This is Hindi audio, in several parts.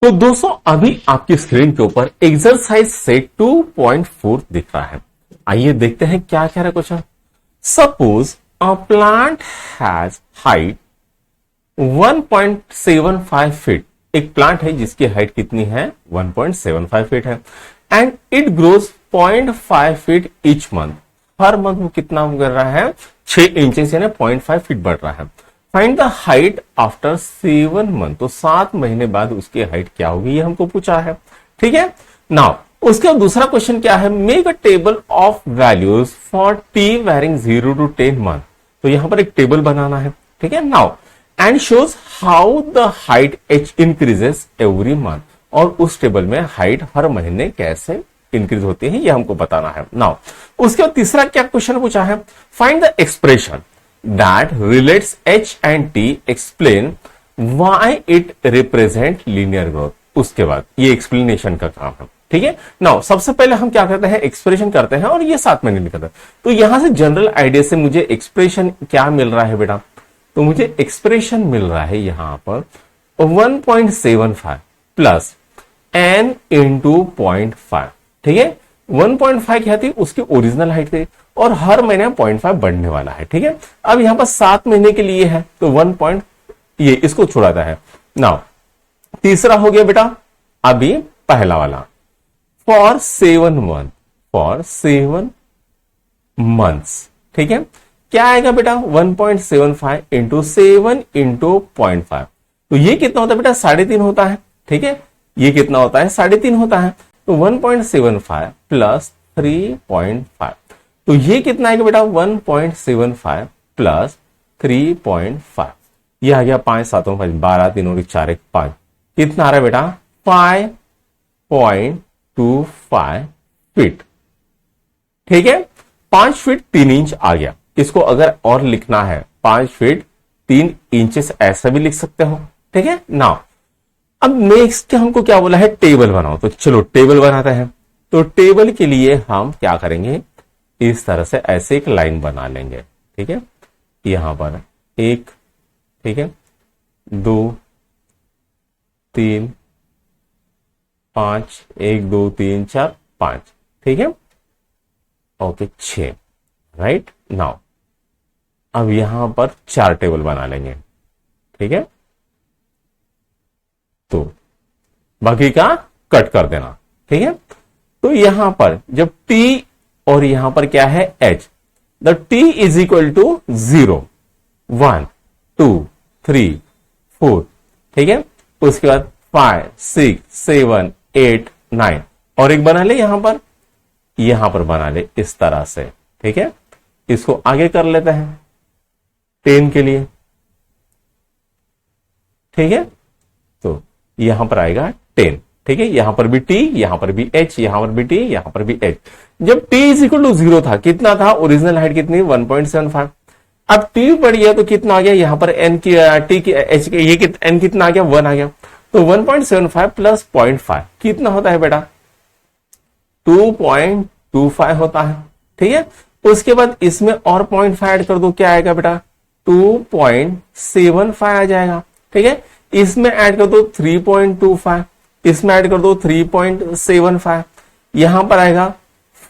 तो दोस्तों अभी आपकी स्क्रीन के ऊपर एक्सरसाइज सेट 2.4 दिख रहा है। आइए देखते हैं क्या कह रहा है question. Suppose a plant has height 1.75 feet. एक प्लांट है जिसकी हाइट कितनी है 1.75 फीट है and it grows 0.5 feet each month. Her month वो कितना कर रहा है 6 इंचेस यानी 0.5 फीट बढ़ रहा है। Find the height after 7 month. तो 7 महीने बाद उसकी हाइट क्या होगी ये हमको पूछा है। ठीक है, नाउ उसका दूसरा क्वेश्चन क्या है, make a table of values for T varying 0 to 10 month. तो यहां पर एक टेबल बनाना है। ठीक है, now and shows how the height H increases every month. और उस टेबल में हाइट हर महीने कैसे इंक्रीज होती है ये हमको बताना है। नाउ उसके बाद तीसरा क्या क्वेश्चन पूछा है, find the expression that relates H and T, explain why it represent linear growth। उसके बाद ये एक्सप्लेनेशन का काम है। ठीक है, नाउ सबसे पहले हम क्या करते हैं, एक्सप्रेशन करते हैं और ये 7 महीने निकलता है। तो यहां से जनरल आइडिया से मुझे एक्सप्रेशन क्या मिल रहा है बेटा, तो मुझे एक्सप्रेशन मिल रहा है यहां पर 1.75 प्लस n इंटू 0.5। ठीक है, 1.5 क्या थी उसकी ओरिजिनल हाइट थी और हर महीने 0.5 बढ़ने वाला है। ठीक है, अब यहां पर 7 महीने के लिए है तो 1 ये इसको छुड़ाता है। नाउ तीसरा हो गया बेटा अभी पहला वाला फॉर 7 मंथ, फॉर 7 मंथ्स। ठीक है, क्या आएगा बेटा 1.75 इंटू 7 इंटू 0.5। तो ये कितना होता है बेटा 3.5 होता है। ठीक है, ये कितना होता है 3.5 होता है। तो 1.75 प्लस 3.5, तो ये कितना आएगा बेटा 1.75 प्लस 3.5। ये आ गया 5 7 5 12 3 और 4 1 5। कितना आ रहा है बेटा 5.25 फीट। ठीक है, 5 फीट 3 इंच आ गया। इसको अगर और लिखना है 5 फीट 3 इंचेस ऐसा भी लिख सकते हो। ठीक है, नाउ अब नेक्स्ट हमको क्या बोला है, टेबल बनाओ। तो चलो टेबल बनाते हैं। तो टेबल के लिए हम क्या करेंगे, इस तरह से ऐसे एक लाइन बना लेंगे। ठीक है, यहां पर 1, ठीक है 2 3 5, 1 2 3 4 5। ठीक है, ओके 6। राइट, नाउ अब यहां पर 4 टेबल बना लेंगे। ठीक है, तो बाकी का कट कर देना। ठीक है, तो यहां पर जब t और यहां पर क्या है h, the t is equal to 0 1 2 3 4। ठीक है, उसके बाद 5 6 7 8 9 और एक बना ले यहां पर बना ले इस तरह से। ठीक है, इसको आगे कर लेते हैं 10 के लिए। ठीक है, तो यहां पर आएगा 10। ठीक है, यहां पर भी t, यहां पर भी h, यहां पर भी t, यहां पर भी h। जब t इज इक्वल टू 0 था कितना था ओरिजिनल हाइट कितनी 1.75। अब t बढ़ गया तो कितना आ गया यहां पर n की t की h की ये n कितना आ गया 1 आ गया। तो 1.75 प्लस 0.5 कितना होता है बेटा 2.25 होता है। ठीक है, उसके बाद इसमें और 0.5 ऐड कर दो, क्या आएगा बेटा 2.75 आ जाएगा। ठीक है, इसमें ऐड कर दो 3.25, इसमें ऐड कर दो 3.75, यहां पर आएगा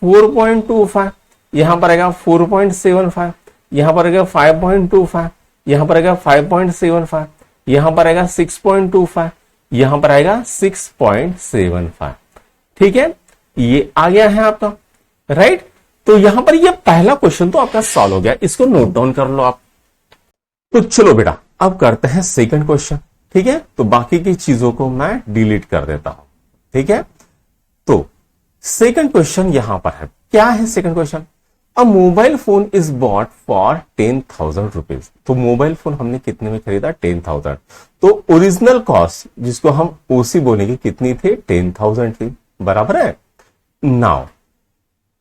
4.25, यहां पर आएगा 4.75, यहां पर आएगा 5.25, यहां पर आएगा 5.75, यहां पर आएगा 6.25, यहां पर आएगा 6.75। ठीक है, ये आ गया है आपका। राइट, तो यहां पर ये पहला क्वेश्चन तो आपका सॉल्व हो गया, इसको नोट डाउन कर लो आप। तो चलो बेटा अब करते हैं सेकंड क्वेश्चन। ठीक है, तो बाकी की चीजों को मैं डिलीट कर देता हूं। ठीक है, तो सेकंड क्वेश्चन यहां पर है, क्या है second question, a mobile phone is bought for 10,000 rupees. तो मोबाइल फोन हमने कितने में खरीदा 10,000। तो ओरिजिनल कॉस्ट जिसको हम ओसी बोलेंगे कितनी थी 10,000 थी, बराबर है। Now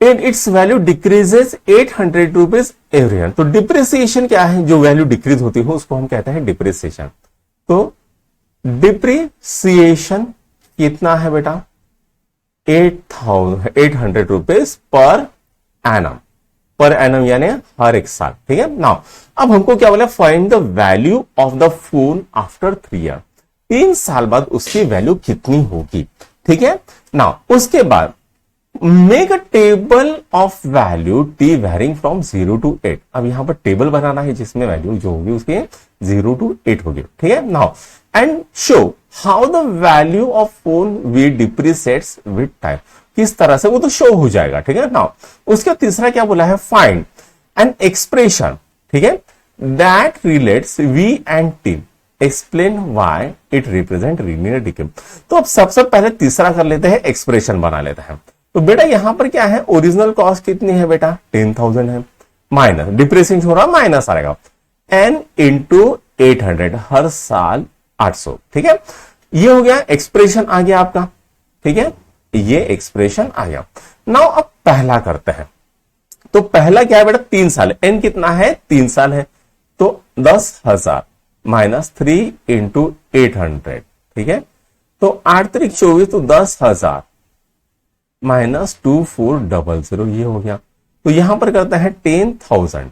and it's value decreases 800 rupees every year. तो डिप्रिसिएशन क्या है, जो वैल्यू डिक्रीज होती है उसको हम कहते हैं डिप्रिसिएशन। तो डिप्रिसिएशन कितना है बेटा 800 रुपीज पर एनम यानी हर एक साल। ठीक है, नाउ अब हमको क्या बोला, find the value of the phone after 3 year. 3 साल बाद उसकी वैल्यू कितनी होगी। ठीक है ना, उसके बाद make a table of value T varying from 0 to 8। अब यहां पर टेबल बनाना है जिसमें वैल्यू जो होगी उसके 0 to 8 होगी। ठीक है, now and show how the value of phone we depreciates with time. किस तरह से वो तो शो हो जाएगा। ठीक है, नाउ उसका तीसरा क्या बोला है, फाइंड एन एक्सप्रेशन, ठीक है, that relates V and T, explain why it represent linear decay. तो अब सबसे पहले तीसरा कर लेते हैं, एक्सप्रेशन बना लेते हैं। तो बेटा यहां पर क्या है, ओरिजिनल कॉस्ट कितनी है बेटा, 10,000 है, माइनस डिप्रेसिंग हो रहा, माइनस आएगा n इंटू 800, हर साल 800। ठीक है, ये हो गया एक्सप्रेशन आ गया आपका। ठीक है, ये एक्सप्रेशन आ गया। नाउ अब पहला करते हैं। तो पहला क्या है बेटा, 3 साल, n कितना है, 3 साल है, तो 10,000 माइनस 3 इंटू 800। ठीक है, तो 8 3 24, तो 10,000 माइनस 2400, ये हो गया। तो यहां पर करते हैं 10,000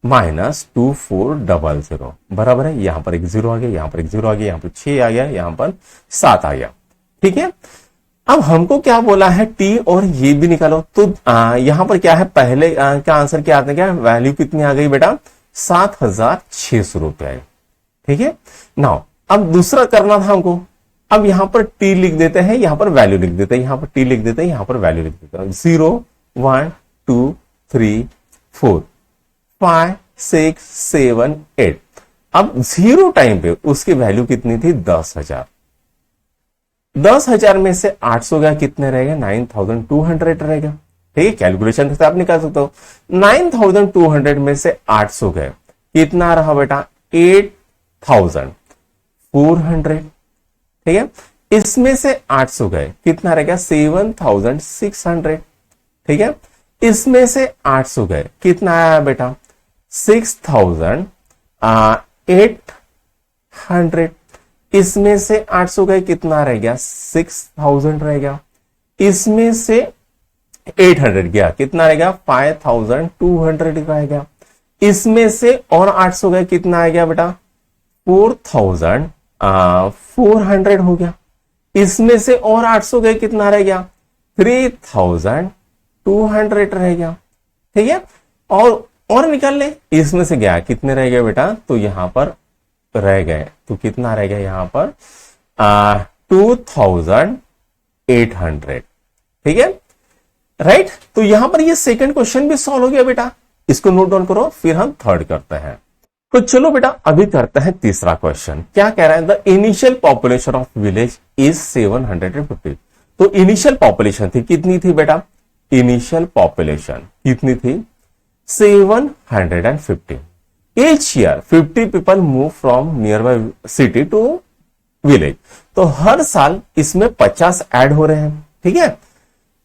माइनस 2400 बराबर है, यहां पर एक 0 आ गया, यहां पर एक 0 आ गया, यहां पर 6 आ गया, यहां पर 7 आ गया। ठीक है, अब हमको क्या बोला है, टी और ये भी निकालो। तो यहां पर क्या है, पहले का आंसर क्या आता है, क्या वैल्यू कितनी आ गई बेटा, 7,600 रुपए। ठीक है, नाउ अब दूसरा करना था हमको। अब यहां पर टी लिख देते हैं, यहां पर वैल्यू लिख देते हैं, यहां पर टी लिख देते हैं, यहां पर वैल्यू लिख देते हैं। 0 1 2 3 4 5 6 7 8। अब 0 टाइम पे उसकी वैल्यू कितनी थी, 10,000। 10,000 में से 800 गया, कितने रहेगा, 9,200 रहेगा। ठीक है, कैलकुलेशन से आप निकाल सकते हो। 9,200 में से 800 गए, कितना रहा बेटा, 8,400। ठीक है, इसमें से 800 गए, कितना रहेगा, 7,600। ठीक है, इसमें से 800 गए, कितना आया बेटा, 6,800। इसमें से 800 गए, कितना रह गया, 6,000 रह गया। इसमें से 800 गया, कितना रहेगा, 5,200 रह गया। इसमें से और 800 गए, कितना आ गया बेटा, 4,400 हो गया। इसमें से और 800 गए, कितना रह गया, 3,200 रह गया। ठीक है, और निकाल ले, इसमें से गया, कितने रह गए बेटा, तो यहां पर रह गए, तो कितना रह गया यहां पर, 2,800। ठीक है, राइट। तो यहां पर ये सेकंड क्वेश्चन भी सॉल्व हो गया बेटा, इसको नोट डाउन करो, फिर हम थर्ड करते हैं। तो चलो बेटा अभी करते हैं तीसरा क्वेश्चन। क्या कह रहा है, the initial population of village is 750। तो इनिशियल पॉपुलेशन थी, कितनी थी बेटा, इनिशियल पॉपुलेशन कितनी थी, 750। Each year 50 people move from nearby city to village। तो हर साल इसमें 50 ऐड हो रहे हैं। ठीक है,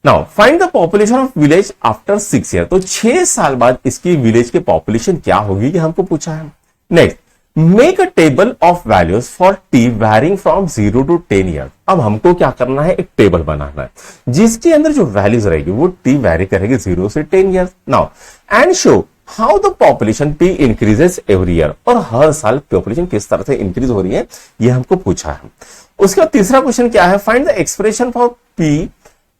now find the population of village after 6 year. तो 6 साल बाद इसकी विलेज की पॉपुलेशन क्या होगी, ये हमको पूछा है। Next, make a table of values for T varying from 0 to 10 year. अब हमको क्या करना है, एक टेबल बनाना है जिसके अंदर जो वैल्यूज रहेगी वो टी वैरी करेगी 0 से 10 year. Now and show how the population P increases every year. और हर साल पॉपुलेशन किस तरह से इंक्रीज हो रही है, ये हमको पूछा है। उसके बाद तीसरा क्वेश्चन क्या है, find the expression for P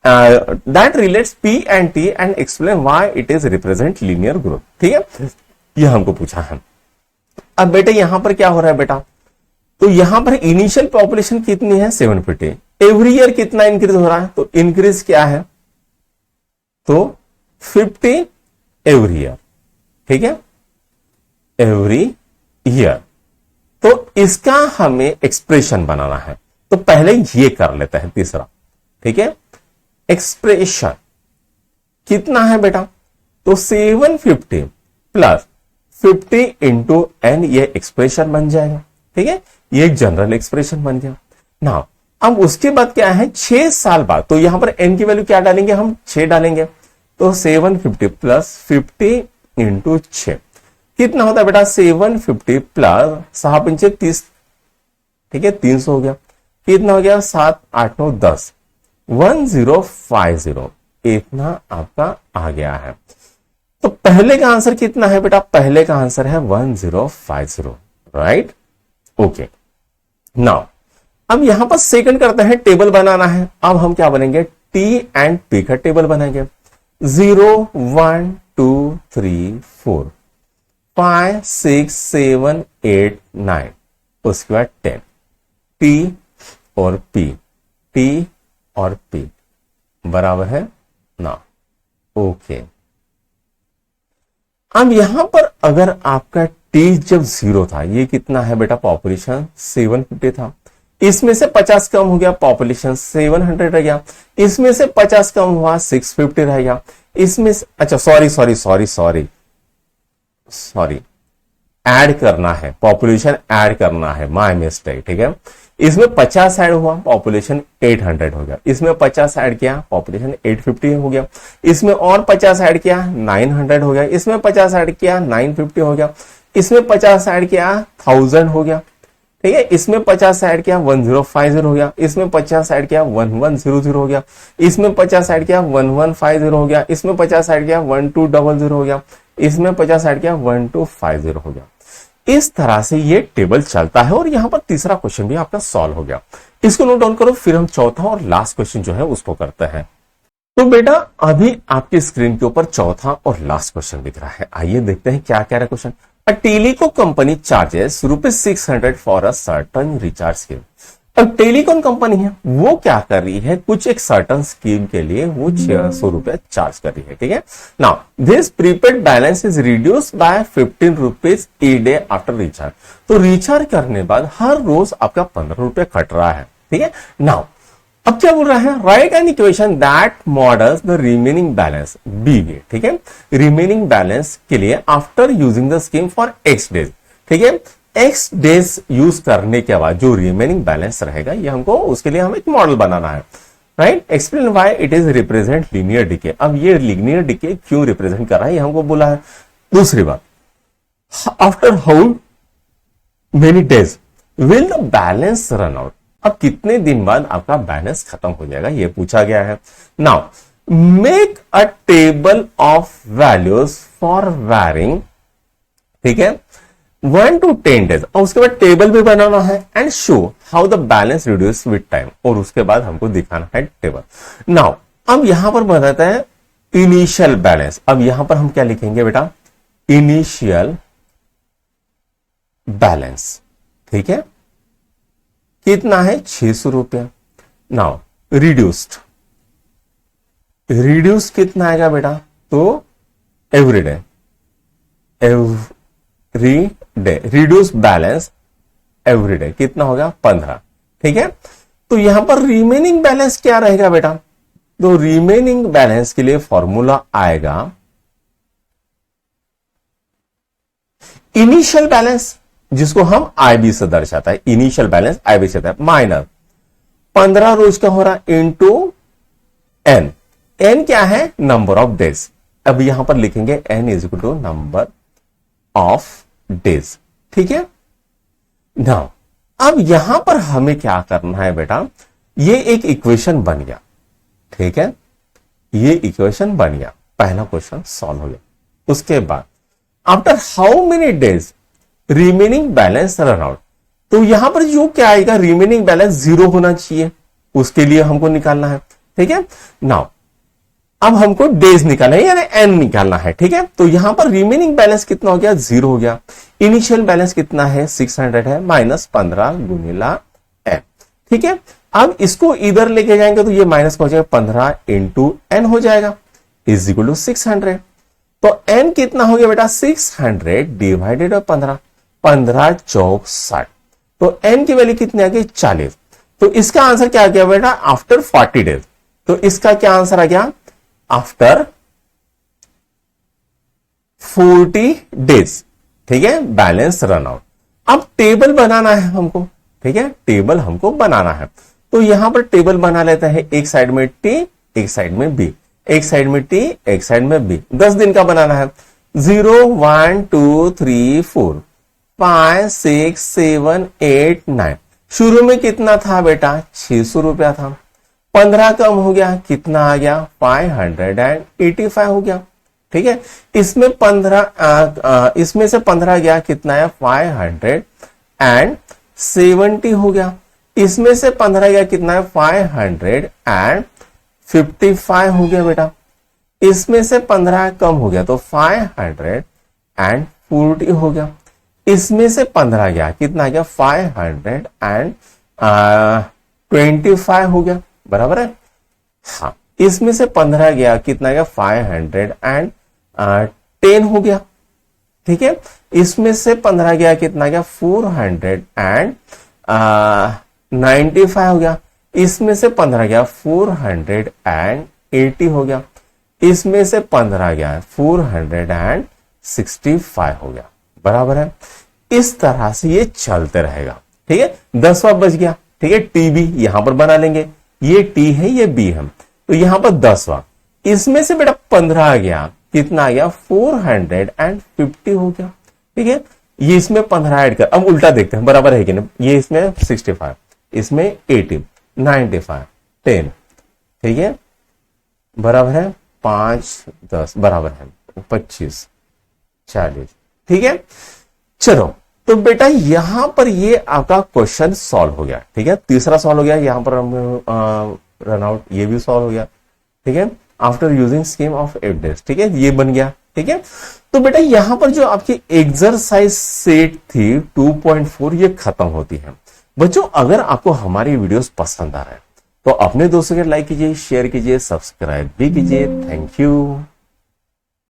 that relates P and T and explain why it is represent linear growth. ठीक है, ये हमको पूछा है। अब बेटे यहां पर क्या हो रहा है बेटा, तो यहां पर इनिशियल पॉपुलेशन कितनी है, 750। एवरी ईयर कितना इंक्रीज हो रहा है, तो इंक्रीज क्या है, तो 50 एवरी ईयर। ठीक है, एवरी ईयर। तो इसका हमें एक्सप्रेशन बनाना है, तो पहले ये कर लेते हैं तीसरा। ठीक है, एक्सप्रेशन कितना है बेटा, तो 750 प्लस 50 इंटू एन, ये एक्सप्रेशन बन जाएगा। ठीक है, ये एक जनरल एक्सप्रेशन बन गया ना। अब उसके बाद क्या है, 6 साल बाद, तो यहां पर एन की वैल्यू क्या डालेंगे, हम 6 डालेंगे। तो 750 प्लस 50 इंटू 6 कितना होता है बेटा, 750 प्लस 6 30। ठीक है, 300 हो गया। कितना हो गया, 7 8 9 10, 1050। इतना आपका आ गया है। तो पहले का आंसर कितना है बेटा, पहले का आंसर है 1050। Right, okay. नाउ अब यहां पर सेकंड करते हैं, टेबल बनाना है। अब हम क्या बनेंगे, टी एंड पी का टेबल बनाएंगे। 0 1 2 3 4 5 6 7 8 9, उसके बाद 10, टी और पी, टी और पी बराबर है ना। ओके, अब यहां पर अगर आपका टी जब 0 था, ये कितना है बेटा, पॉपुलेशन 750 था, इसमें से 50 कम हो गया, पॉपुलेशन 700 रह गया, इसमें से 50 कम हुआ, 650 रह गया, इसमें से अच्छा सॉरी ऐड करना है, पॉपुलेशन ऐड करना है, माय मिस्टेक, ठीक है। इसमें 50 ऐड हुआ, पॉपुलेशन 800 हो गया, इसमें 50 ऐड किया, पॉपुलेशन 850 हो गया, इसमें और 50 ऐड किया, 900 हो गया, इसमें 50 ऐड किया, 950 हो गया, इसमें 50 ऐड किया, 1000 हो गया, ठीक है। इसमें 50 ऐड किया, 1050 हो गया, इसमें 50 ऐड किया, 1100 हो गया, इसमें 50 ऐड किया, 1150 हो गया, इसमें 50 ऐड किया, 1200 हो गया, इसमें 50 ऐड किया, 1250 हो गया। इस तरह से ये टेबल चलता है और यहां पर तीसरा क्वेश्चन भी आपका सॉल्व हो गया। इसको नोट डाउन करो, फिर हम चौथा और लास्ट क्वेश्चन जो है उसको करते हैं। तो बेटा अभी आपकी स्क्रीन के ऊपर चौथा और लास्ट क्वेश्चन दिख रहा है, आइए देखते हैं क्या कह रहा है question. A telecom company charges ₹600 for a certain recharge scheme. अब टेलीकॉम कंपनी है, वो क्या कर रही है, कुछ एक सर्टन स्कीम के लिए वो 600 रुपए चार्ज कर रही है, ठीक है। Now this prepaid balance is reduced by 15 rupees E day after recharge. तो रिचार्ज करने बाद हर रोज आपका 15 रुपए कट रहा है, ठीक है। नाउ अब क्या बोल रहा है, write an equation that models the remaining balance बीवे, ठीक है। रिमेनिंग बैलेंस के लिए after using the scheme for x days, ठीक है। एक्स डेज यूज करने के बाद जो रिमेनिंग बैलेंस रहेगा, ये हमको उसके लिए हम एक मॉडल बनाना है, right. Explain why it is represent linear decay. अब ये लीनियर डिके क्यों रिप्रेजेंट कर रहा है, ये हमको बोला है। दूसरी बात, after how many days will the balance run out. अब कितने दिन बाद आपका बैलेंस खत्म हो जाएगा, ये पूछा गया है। Now make a table of values for varying, ठीक है, 1 to 10 डेज। और उसके बाद टेबल भी बनाना है and show how the balance reduce with time, और उसके बाद हमको दिखाना है टेबल। नाउ अब यहां पर बताता है इनिशियल बैलेंस। अब यहां पर हम क्या लिखेंगे बेटा, इनिशियल बैलेंस, ठीक है, कितना है, 600 रुपया। नाउ रिड्यूस्ड, रिड्यूस कितना आएगा बेटा, तो everyday, everyday reduce balance everyday कितना हो गया, 15, ठीक है। तो यहां पर रिमेनिंग बैलेंस क्या रहेगा बेटा, तो रिमेनिंग बैलेंस के लिए फॉर्मूला आएगा इनिशियल बैलेंस, जिसको हम आईबी से दर्शाता है, इनिशियल बैलेंस आईबी से माइनस 15 रोज का हो रहा इंटू एन। एन क्या है, नंबर ऑफ डेज। अब यहां पर लिखेंगे N is equal to number of days, ठीक है। नाउ अब यहां पर हमें क्या करना है बेटा, ये एक इक्वेशन बन गया, ठीक है, ये इक्वेशन बन गया, पहला क्वेश्चन सॉल्व हो गया। उसके बाद after how many days remaining balance run out, तो यहां पर जो क्या आएगा, रिमेनिंग बैलेंस 0 होना चाहिए, उसके लिए हमको निकालना है, ठीक है। नाउ अब हमको डेज निकालना है, यानी एन निकालना है, ठीक है। तो यहां पर रिमेनिंग बैलेंस कितना हो गया, 0 हो गया। इनिशियल बैलेंस कितना है, 600 है, माइनस 15 गुणिला एन, ठीक है। अब इसको इधर लेके जाएंगे तो ये माइनस हो जाएगा, 15 इंटू एन हो जाएगा, इज इक्वल टू 600। तो एन कितना हो गया बेटा, 600 डिवाइडेड बाय 15, 15 चौक 60, तो एन की वैल्यू कितनी आ गई, 40। तो इसका आंसर क्या आ गया बेटा, आफ्टर 40 डेज। तो इसका क्या आंसर आ गया, आफ्टर 40 डेज, ठीक है, बैलेंस रन आउट। अब टेबल बनाना है हमको, ठीक है, टेबल हमको बनाना है। तो यहां पर टेबल बना लेता है, एक साइड में टी, एक साइड में बी, एक साइड में टी, एक साइड में बी। 10 दिन का बनाना है, 0 1 2 3 4 5 6 7 8 9। शुरू में कितना था बेटा, 600 रुपया था, 15 कम हो गया, कितना आ गया, 585 हो गया, ठीक है। इसमें 15 इसमें से 15 गया, कितना है, 500 एंड 70 हो गया। इसमें से 15 गया कितना है 555 हो गया बेटा। इसमें से 15 कम हो गया तो 540 हो गया। इसमें से 15 गया कितना गया 525 हो गया, बराबर है। हाँ, इसमें से 15 गया कितना गया 510 हो गया, ठीक है। इसमें से 15 गया कितना गया 495 हो गया। इसमें से 15 गया 480 हो गया। इसमें से 15 गया 465 हो गया, बराबर है। इस तरह से ये चलते रहेगा, ठीक है। 10वां बच गया, ठीक है। टीबी यहां पर बना लेंगे, ये टी है ये बी है, तो यहां पर 10वां। इसमें से बेटा 15 गया कितना आ गया 450 हो गया, ठीक है। ये इसमें 15 ऐड कर, अब उल्टा देखते हैं बराबर है कि नहीं। ये इसमें 65, इसमें 80, 95, 10, ठीक है, बराबर है 5, 10 बराबर है 25, 40, ठीक है। चलो तो बेटा यहां पर ये आपका क्वेश्चन सॉल्व हो गया, ठीक है। तीसरा सॉल्व हो गया, यहां पर हम रन आउट, ये भी सॉल्व हो गया, ठीक है। After using scheme of 8 days, ठीक है, ये बन गया, ठीक है। तो बेटा यहां पर जो आपकी एक्सरसाइज सेट थी 2.4 ये खत्म होती है। बच्चों अगर आपको हमारी वीडियोस पसंद आ रहा है तो अपने दोस्तों के लाइक कीजिए, शेयर कीजिए, सब्सक्राइब भी कीजिए। Thank you.